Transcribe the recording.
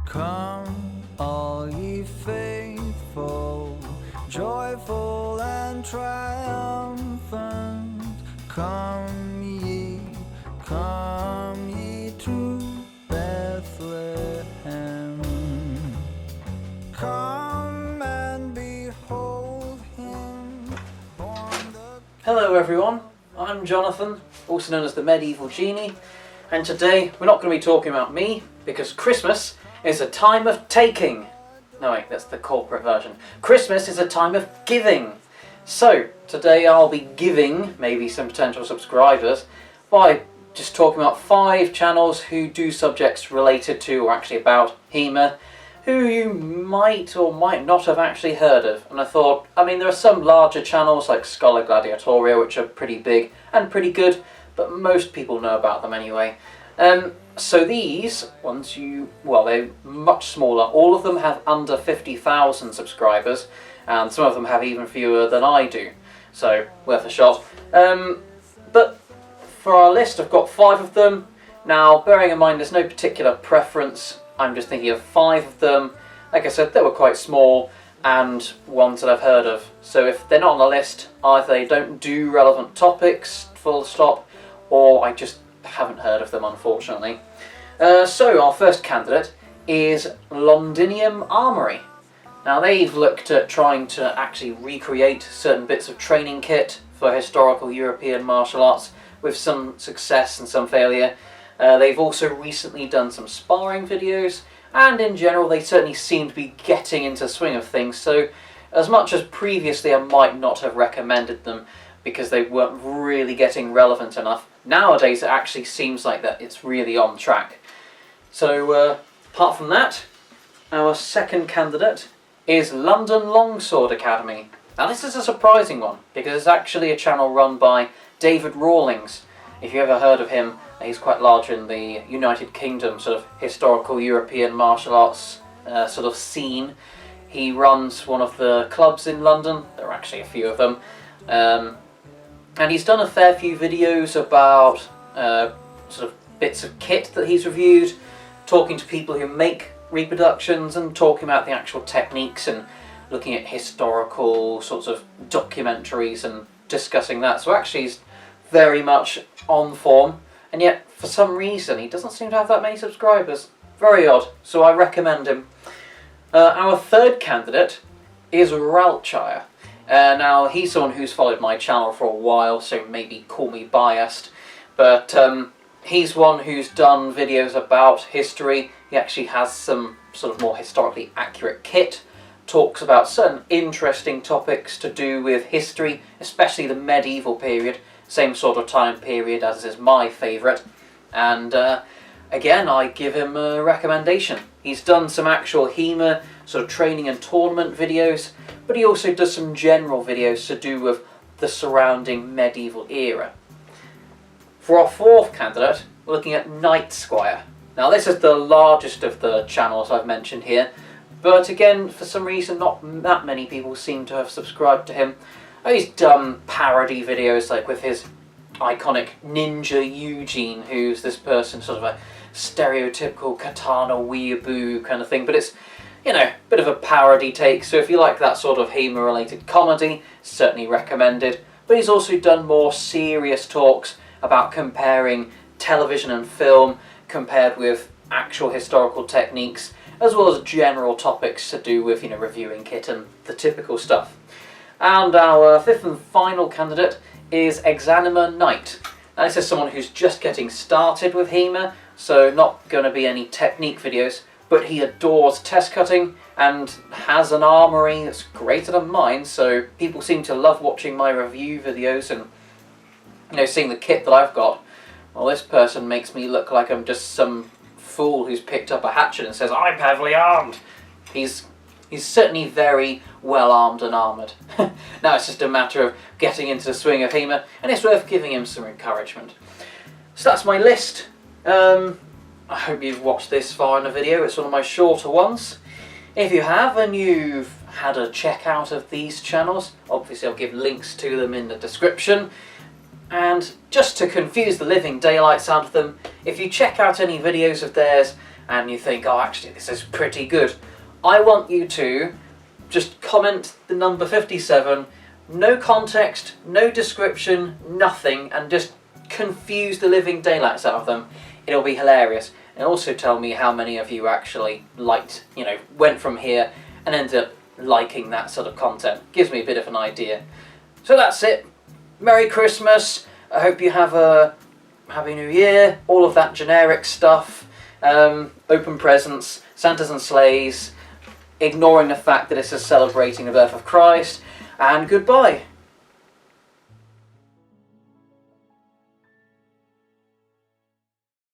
Come, all ye faithful, joyful and triumphant. Come ye to Bethlehem. Come and behold him born the... Hello everyone, I'm Jonathan, also known as the Medieval Genie, and today we're not going to be talking about me, because Christmas is a time of taking. No wait, that's the corporate version. Christmas is a time of giving. So, today I'll be giving maybe some potential subscribers by just talking about 5 channels who do subjects related to, or actually about, HEMA, who you might or might not have actually heard of. And I thought, there are some larger channels like Scholar Gladiatoria which are pretty big and pretty good, but most people know about them anyway. So these ones, they're much smaller. All of them have under 50,000 subscribers, and some of them have even fewer than I do. So, worth a shot. But for our list, I've got 5 of them. Now, bearing in mind there's no particular preference, I'm just thinking of 5 of them. Like I said, they were quite small, and ones that I've heard of. So if they're not on the list, either they don't do relevant topics, full stop, or I just haven't heard of them, unfortunately. So our first candidate is Londinium Armory. Now they've looked at trying to actually recreate certain bits of training kit for historical European martial arts, with some success and some failure. They've also recently done some sparring videos, and in general they certainly seem to be getting into the swing of things, so as much as previously I might not have recommended them because they weren't really getting relevant enough, nowadays it actually seems like that it's really on track. So apart from that, our second candidate is London Longsword Academy. Now this is a surprising one because it's actually a channel run by David Rawlings. If you ever heard of him, he's quite large in the United Kingdom sort of historical European martial arts sort of scene. He runs one of the clubs in London. There are actually a few of them. And he's done a fair few videos about sort of bits of kit that he's reviewed, talking to people who make reproductions and talking about the actual techniques and looking at historical sorts of documentaries and discussing that. So actually he's very much on form, and yet for some reason he doesn't seem to have that many subscribers. Very odd, so I recommend him. Our third candidate is Rula Shire. Now he's someone who's followed my channel for a while, so maybe call me biased, but he's one who's done videos about history. He actually has some sort of more historically accurate kit, talks about certain interesting topics to do with history, especially the medieval period, same sort of time period as is my favourite, and again I give him a recommendation. He's done some actual HEMA sort of training and tournament videos, but he also does some general videos to do with the surrounding medieval era. For our fourth candidate, we're looking at Squire. Now this is the largest of the channels I've mentioned here, but again, for some reason not that many people seem to have subscribed to him. He's done parody videos like with his iconic Ninja Eugene, who's this person, sort of a stereotypical katana weeaboo kind of thing, but it's, a bit of a parody take, so if you like that sort of HEMA related comedy, certainly recommended. But he's also done more serious talks about comparing television and film compared with actual historical techniques, as well as general topics to do with, reviewing kit and the typical stuff. And our fifth and final candidate is Exanima Knight. Now this is someone who's just getting started with HEMA, so not going to be any technique videos, but he adores test cutting and has an armory that's greater than mine, so people seem to love watching my review videos and seeing the kit that I've got. Well, this person makes me look like I'm just some fool who's picked up a hatchet and says, "I'm heavily armed." He's certainly very well armed and armoured. Now it's just a matter of getting into the swing of HEMA, and it's worth giving him some encouragement. So that's my list. I hope you've watched this far in the video. It's one of my shorter ones. If you have and you've had a check out of these channels, obviously I'll give links to them in the description. And just to confuse the living daylights out of them, if you check out any videos of theirs and you think, oh, actually, this is pretty good, I want you to just comment the number 57, no context, no description, nothing, and just confuse the living daylights out of them. It'll be hilarious. And also tell me how many of you actually liked, went from here and ended up liking that sort of content. Gives me a bit of an idea. So that's it. Merry Christmas. I hope you have a Happy New Year. All of that generic stuff. Open presents, Santas and sleighs, ignoring the fact that this is celebrating the birth of Christ. And goodbye.